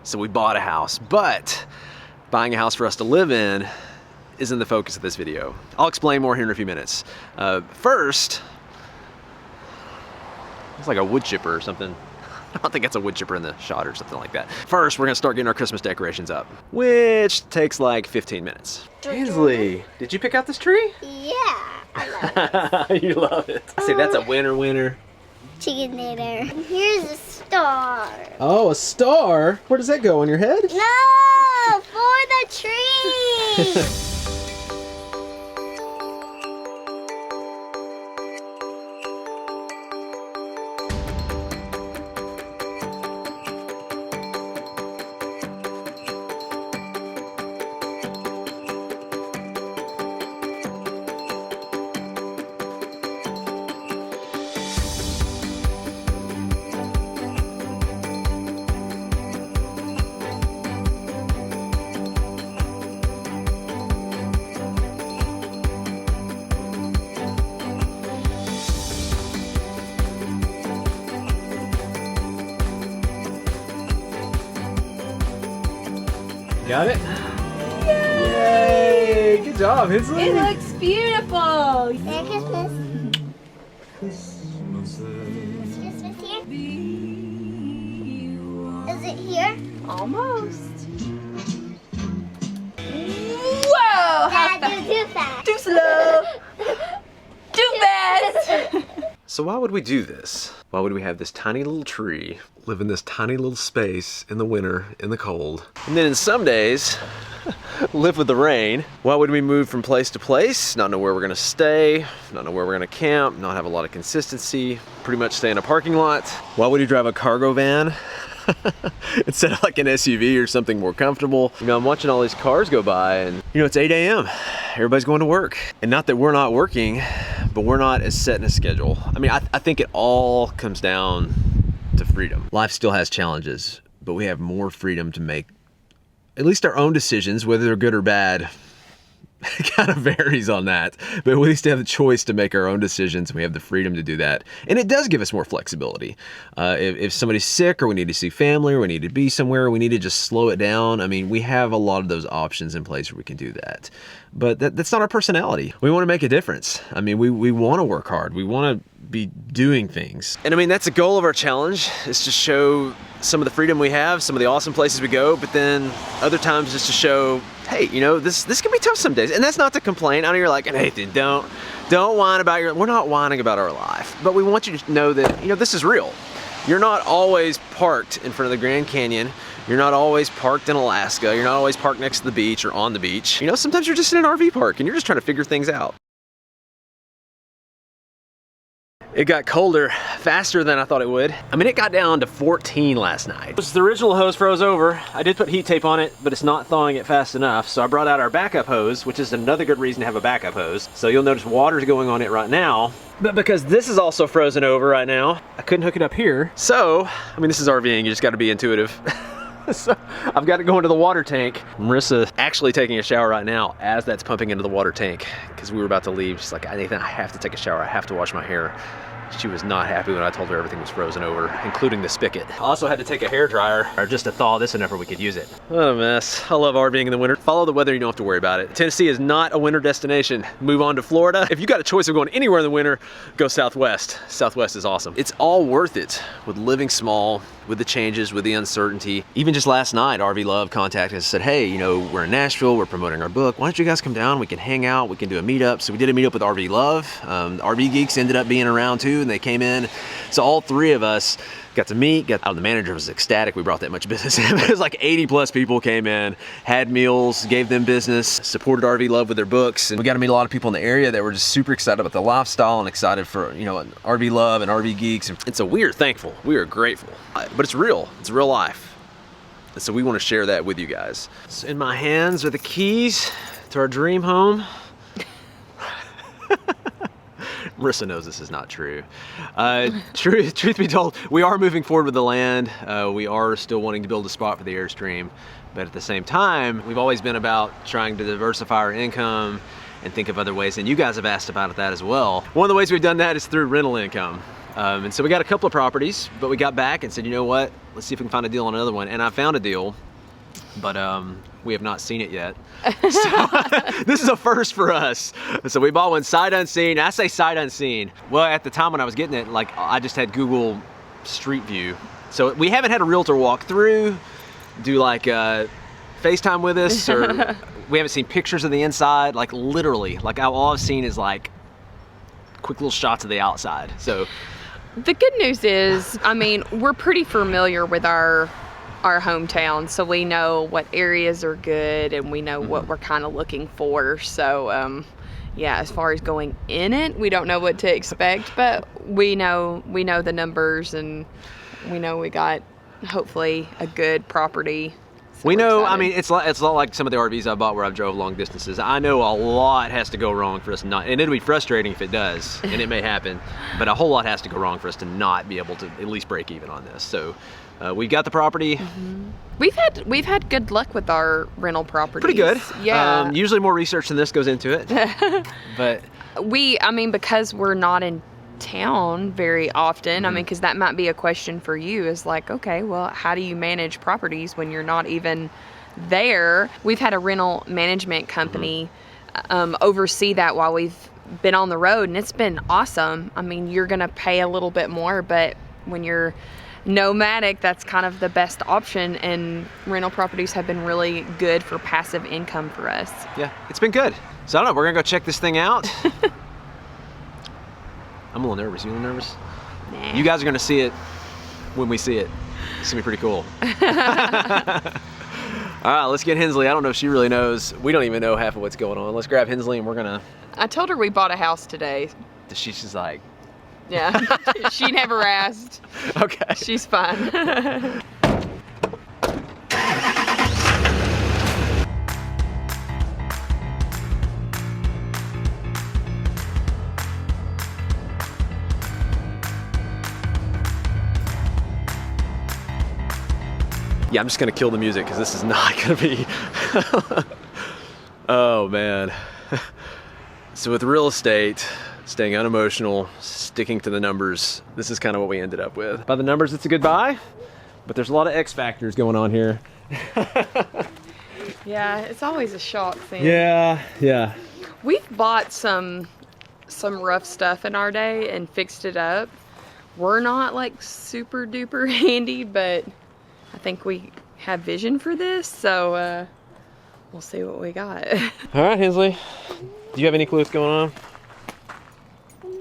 so we bought a house. But buying a house for us to live in isn't the focus of this video. I'll explain more here in a few minutes. First, it's like a wood chipper or something. I don't think that's a wood chipper in the shot or something like that. First, we're gonna start getting our Christmas decorations up, which takes like 15 minutes. Ainsley, did you pick out this tree? Yeah, I love it. You love it. See, that's a winner. Chicken dinner. Here's a star. Oh, a star? Where does that go, on your head? No, for the tree. Got it? Yay! Good job, Ainsley. It looks beautiful. Merry Christmas. Is Christmas here? Is it here? Almost. Whoa! Dad, you're too fast. Too slow. Too fast. So why would we do this? Why would we have this tiny little tree live in this tiny little space in the winter, in the cold? And then in some days, live with the rain. Why would we move from place to place? Not know where we're gonna stay, not know where we're gonna camp, not have a lot of consistency, pretty much stay in a parking lot. Why would you drive a cargo van instead of like an SUV or something more comfortable? You know, I'm watching all these cars go by and, you know, it's 8 a.m. Everybody's going to work. And not that we're not working, but we're not as set in a schedule. I mean, I think it all comes down to freedom. Life still has challenges, but we have more freedom to make at least our own decisions, whether they're good or bad. It kind of varies on that, but we at least have the choice to make our own decisions. We have the freedom to do that. And it does give us more flexibility. If somebody's sick or we need to see family or we need to be somewhere, we need to just slow it down. I mean, we have a lot of those options in place where we can do that. But that's not our personality. We want to make a difference. I mean, we want to work hard. We want to be doing things. And I mean, that's the goal of our challenge, is to show some of the freedom we have, some of the awesome places we go, but then other times just to show, hey, you know, this can be tough some days. And that's not to complain. I know you're like, Nathan, don't whine about we're not whining about our life, but we want you to know that, you know, this is real. You're not always parked in front of the Grand Canyon. You're not always parked in Alaska. You're not always parked next to the beach or on the beach. You know, sometimes you're just in an RV park and you're just trying to figure things out. It got colder faster than I thought it would. I mean, it got down to 14 last night. The original hose froze over. I did put heat tape on it, but it's not thawing it fast enough. So I brought out our backup hose, which is another good reason to have a backup hose. So you'll notice water's going on it right now. But because this is also frozen over right now, I couldn't hook it up here. So, I mean, this is RVing, you just gotta be intuitive. So I've got to go into the water tank. Marissa actually taking a shower right now as that's pumping into the water tank, because we were about to leave. She's like, Nathan, I have to take a shower. I have to wash my hair. She was not happy when I told her everything was frozen over, including the spigot. I also had to take a hair dryer just to thaw this enough where we could use it. What a mess. I love RVing in the winter. Follow the weather, you don't have to worry about it. Tennessee is not a winter destination. Move on to Florida. If you got a choice of going anywhere in the winter, go Southwest. Southwest is awesome. It's all worth it with living small, with the changes, with the uncertainty. Even just last night, RV Love contacted us and said, hey, you know, we're in Nashville, we're promoting our book. Why don't you guys come down? We can hang out, we can do a meetup. So we did a meetup with RV Love. RV Geeks ended up being around too, and they came in. So all three of us got to meet. The manager was ecstatic we brought that much business in. It was like 80 plus people came in, had meals, gave them business, supported RV Love with their books. And we got to meet a lot of people in the area that were just super excited about the lifestyle and excited for, you know, RV Love and RV Geeks. And so we are thankful, we are grateful, but it's real life. And so we want to share that with you guys. So in my hands are the keys to our dream home. Marissa knows this is not true. Truth be told, we are moving forward with the land. We are still wanting to build a spot for the Airstream, but at the same time, we've always been about trying to diversify our income and think of other ways, and you guys have asked about that as well. One of the ways we've done that is through rental income. And so we got a couple of properties, but we got back and said, you know what? Let's see if we can find a deal on another one. And I found a deal, but we have not seen it yet. So this is a first for us. So we bought one sight unseen. I say sight unseen. Well, at the time when I was getting it, like I just had Google Street View. So we haven't had a realtor walk through, do like FaceTime with us, or we haven't seen pictures of the inside. Like literally, like all I've seen is like quick little shots of the outside. So the good news is, I mean, we're pretty familiar with our hometown, so we know what areas are good and we know what we're kind of looking for. So yeah, as far as going in it, we don't know what to expect, but we know the numbers, and we know we got hopefully a good property. So we know, excited. I mean, it's a lot like some of the RVs I bought where I've drove long distances. I know a lot has to go wrong for us not, and it'll be frustrating if it does, and it may happen, but a whole lot has to go wrong for us to not be able to at least break even on this. So we got the property. We've had good luck with our rental properties. Pretty good. Yeah. Usually more research than this goes into it, but I mean, because we're not in town very often, I mean, because that might be a question for you, is like, okay, well, how do you manage properties when you're not even there? We've had a rental management company oversee that while we've been on the road, and it's been awesome. I mean, you're gonna pay a little bit more, but when you're nomadic, that's kind of the best option, and rental properties have been really good for passive income for us. yeah, it's been good. So I don't know, we're gonna go check this thing out. I'm a little nervous. You a little nervous? Nah. You guys are gonna see it when we see it. It's gonna be pretty cool. All right, let's get Hensley. I don't know if she really knows. We don't even know half of what's going on. Let's grab Hensley and we're gonna. I told her we bought a house today. She's just like, Yeah, she never asked. okay. She's fine. Yeah, I'm just gonna kill the music because this is not gonna be. Oh man. So with real estate, staying unemotional, sticking to the numbers, this is kind of what we ended up with. By the numbers, it's a good buy, but there's a lot of X factors going on here. Yeah, it's always a shock thing. Yeah. We've bought some rough stuff in our day and fixed it up. We're not like super duper handy, but I think we have vision for this, so we'll see what we got. All right, Hensley. Do you have any clue what's going on?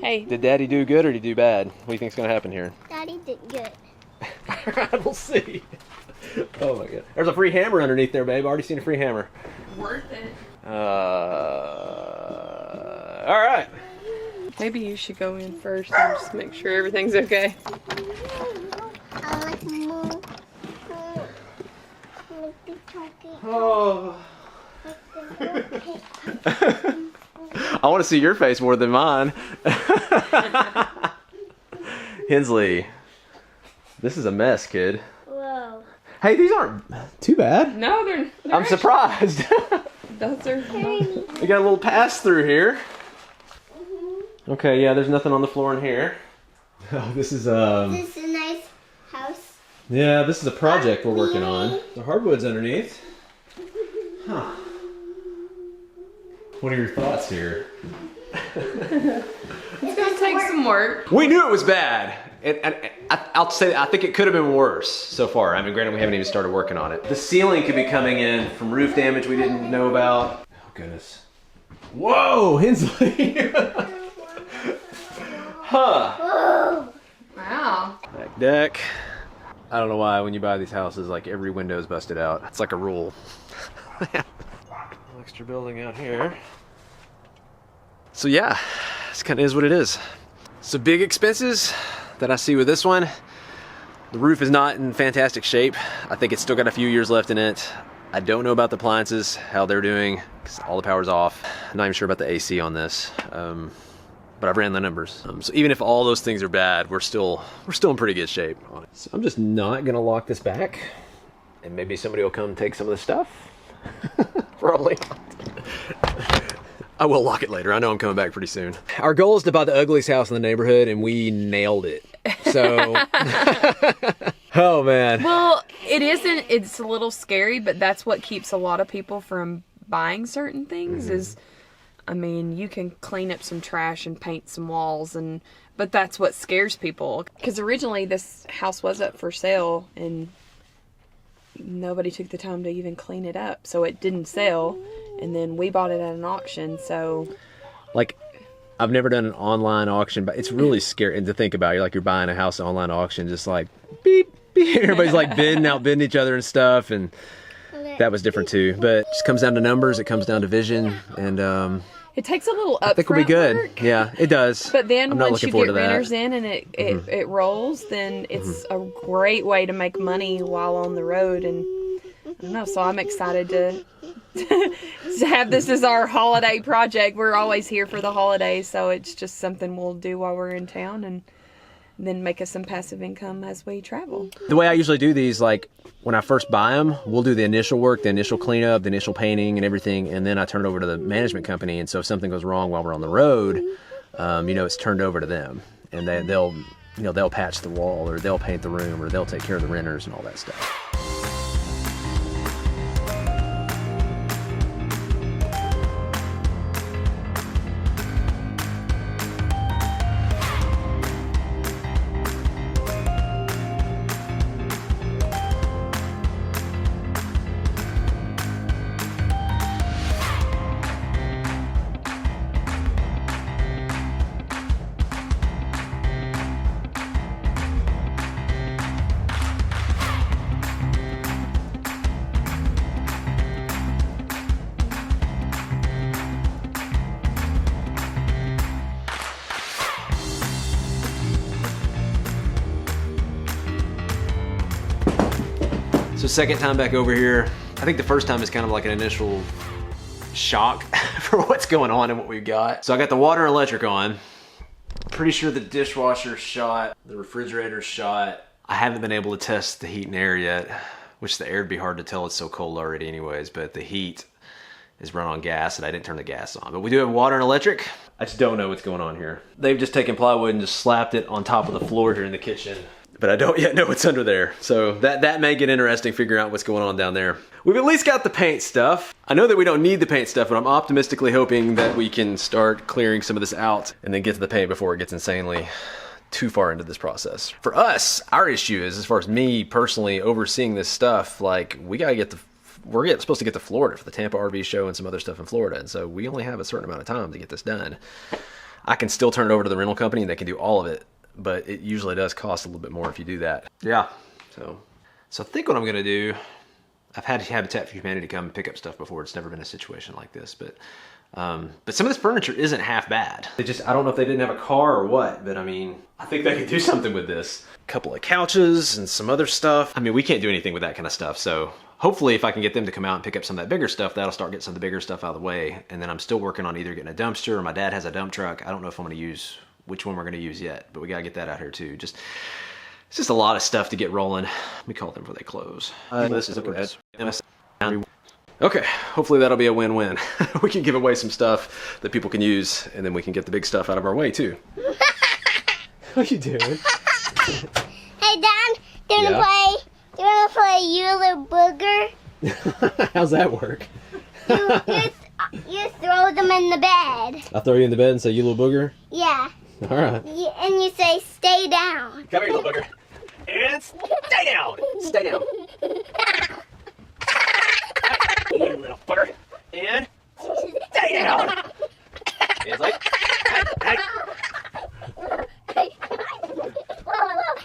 Hey. Did Daddy do good or did he do bad? What do you think's gonna happen here? Daddy did good. All right, we'll see. Oh my God. There's a free hammer underneath there, babe. I already seen a free hammer. Worth it. All right. Maybe you should go in first and just make sure everything's okay. I like more. Like the chocolate. Oh. I want to see your face more than mine. Hensley, this is a mess, kid. Whoa. Hey, these aren't too bad. No, they're I'm surprised. those are We got a little pass through here. Okay, yeah, there's nothing on the floor in here. Oh, this is This is a nice house. yeah, this is a project we're working on. The hardwood's underneath. Huh. What are your thoughts here? It's gonna take some work. We knew it was bad. And I'll say I think it could have been worse so far. I mean, granted, we haven't even started working on it. The ceiling could be coming in from roof damage we didn't know about. Oh, goodness. Whoa, Hensley. Huh. Whoa. Wow. Back deck. I don't know why when you buy these houses, like every window is busted out. It's like a rule. Extra building out here. So yeah, this kind of is what it is. So big expenses that I see with this one. The roof is not in fantastic shape. I think it's still got a few years left in it. I don't know about the appliances, how they're doing, because all the power's off. I'm not even sure about the AC on this. But I've ran the numbers. So even if all those things are bad, we're still in pretty good shape on it. So I'm just not gonna lock this back, and maybe somebody will come take some of the stuff. Probably not. I will lock it later. I know I'm coming back pretty soon. Our goal is to buy the ugliest house in the neighborhood, and we nailed it. So, oh man. Well, it isn't. It's a little scary, but that's what keeps a lot of people from buying certain things. Is, I mean, you can clean up some trash and paint some walls, but that's what scares people. Because originally this house was up for sale, and nobody took the time to even clean it up, so it didn't sell. And then we bought it at an auction. So, Like, I've never done an online auction, but it's really scary to think about. You're buying a house at online auction, just like beep, beep. Everybody's like bidding each other and stuff, and that was different too. But it just comes down to numbers. It comes down to vision, and it takes a little upfront I think we'll be good. work. Yeah, it does. But then I'm not once looking you forward get to that. renters in and it rolls, then it's a great way to make money while on the road. And I don't know, so I'm excited to have this as our holiday project. We're always here for the holidays, so it's just something we'll do while we're in town and then make us some passive income as we travel. The way I usually do these, like when I first buy them, we'll do the initial work, the initial cleanup, the initial painting and everything, and then I turn it over to the management company. And so if something goes wrong while we're on the road, it's turned over to them, and they'll patch the wall, or they'll paint the room, or they'll take care of the renters and all that stuff. So second time back over here. I think the first time is kind of like an initial shock for what's going on and what we've got. So I got the water and electric on. Pretty sure the dishwasher's shot, the refrigerator's shot. I haven't been able to test the heat and air yet, which the air would be hard to tell, it's so cold already anyways, but the heat is run on gas and I didn't turn the gas on. But we do have water and electric. I just don't know what's going on here. They've just taken plywood and just slapped it on top of the floor here in the kitchen, but I don't yet know what's under there. So that may get interesting, figuring out what's going on down there. We've at least got the paint stuff. I know that we don't need the paint stuff, but I'm optimistically hoping that we can start clearing some of this out and then get to the paint before it gets insanely too far into this process. For us, our issue is, as far as me personally overseeing this stuff, like we're supposed to get to Florida for the Tampa RV show and some other stuff in Florida, and so we only have a certain amount of time to get this done. I can still turn it over to the rental company and they can do all of it, but it usually does cost a little bit more if you do that. Yeah. So I think what I'm gonna do, I've had Habitat for Humanity come and pick up stuff before. It's never been a situation like this, but some of this furniture isn't half bad. I don't know if they didn't have a car or what, but I mean, I think they could do something with this. A couple of couches and some other stuff. I mean, we can't do anything with that kind of stuff, so hopefully if I can get them to come out and pick up some of that bigger stuff, that'll start getting some of the bigger stuff out of the way. And then I'm still working on either getting a dumpster, or my dad has a dump truck. I don't know if I'm gonna use which one we're gonna use yet, but we gotta get that out here too. It's just a lot of stuff to get rolling. We call them before they close. This is okay, hopefully that'll be a win-win. We can give away some stuff that people can use, and then we can get the big stuff out of our way too. What are you doing? Hey, Dad, do you wanna play You Little Booger? How's that work? You throw them in the bed. I'll throw you in the bed and say, you little booger? Yeah. All right. And you say, stay down. Come here, little booger. And stay down. Stay down. You little booger. And stay down. It's like, hey.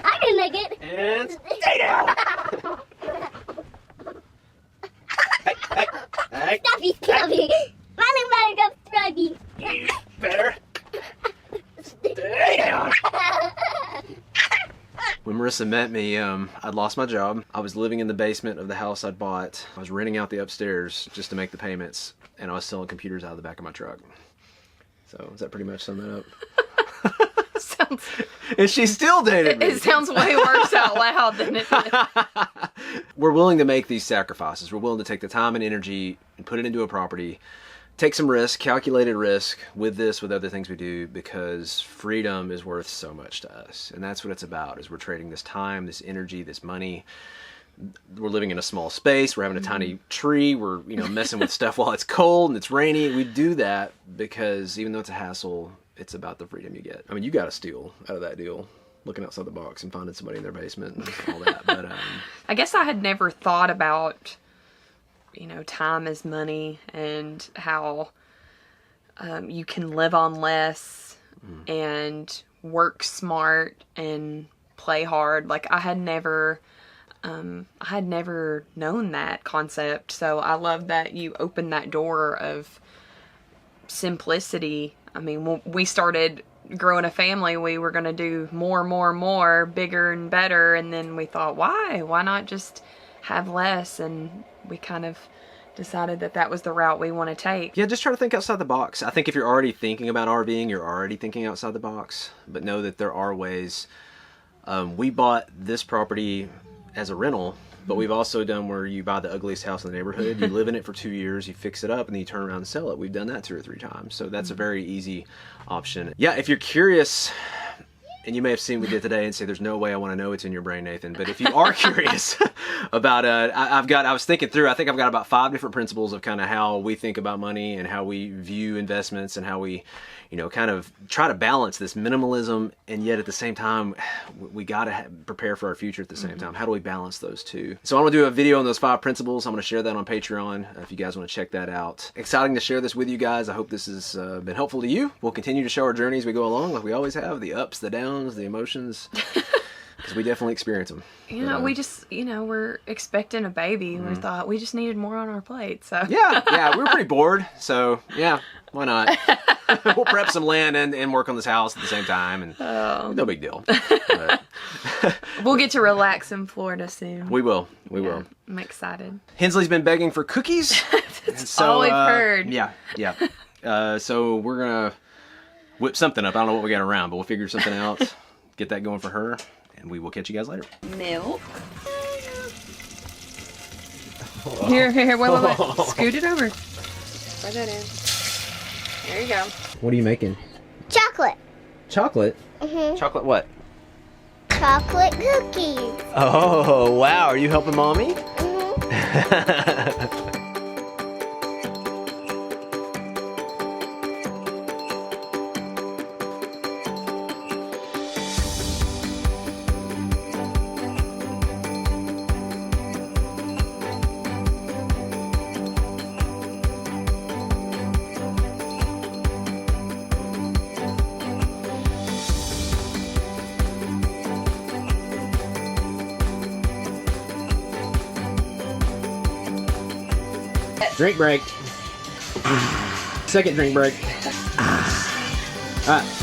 I can make it. And stay down. Hey. Stuffy. Running better go Stuffy. You better stay down. When Marissa met me, I'd lost my job. I was living in the basement of the house I'd bought. I was renting out the upstairs just to make the payments, and I was selling computers out of the back of my truck. So, does that pretty much sum that up? And she still dated me. It sounds way worse out loud than it did. We're willing to make these sacrifices. We're willing to take the time and energy and put it into a property take some risk, calculated risk with this, with other things we do, because freedom is worth so much to us. And that's what it's about, is we're trading this time, this energy, this money. We're living in a small space. We're having a tiny tree. We're, you know, messing with stuff while it's cold and it's rainy. We do that because even though it's a hassle, it's about the freedom you get. I mean, you got a steal out of that deal, looking outside the box and finding somebody in their basement and all that. But I guess I had never thought about, you know, time is money and how you can live on less and work smart and play hard. Like I had never known that concept. So I love that you opened that door of simplicity. I mean, when we started growing a family, we were going to do more, bigger and better. And then we thought, why not just have less? And we kind of decided that that was the route we want to take. yeah, just try to think outside the box. I think if you're already thinking about RVing, you're already thinking outside the box. But know that there are ways. We bought this property as a rental, but we've also done where you buy the ugliest house in the neighborhood, you live in it for 2 years, you fix it up, and then you turn around and sell it. We've done that 2 or 3 times, so that's a very easy option. Yeah, if you're curious, and you may have seen what we did today and say, there's no way I want to know what's in your brain, Nathan, but if you are curious about I was thinking through, I think I've got about 5 different principles of kind of how we think about money and how we view investments and how we, you know, kind of try to balance this minimalism, and yet at the same time, we got to prepare for our future at the same time. How do we balance those two? So I'm going to do a video on those 5 principles. I'm going to share that on Patreon if you guys want to check that out. Exciting to share this with you guys. I hope this has been helpful to you. We'll continue to show our journey as we go along, like we always have, the ups, the downs, the emotions, because we definitely experience them. You know, we just, you know, we're expecting a baby, and we thought we just needed more on our plate. So yeah, we were pretty bored, so yeah, why not? We'll prep some land and work on this house at the same time, and no big deal. But we'll get to relax in Florida soon. we will. I'm excited. Hensley's been begging for cookies. That's all we've heard. Yeah. So we're gonna whip something up. I don't know what we got around, but we'll figure something out. Get that going for her, and we will catch you guys later. Milk. Here, wait. Scoot it over. Put that in. There you go. What are you making? Chocolate. Chocolate? Mm-hmm. Chocolate what? Chocolate cookies. Oh, wow. Are you helping Mommy? Mm-hmm. Drink break. Second drink break. All right.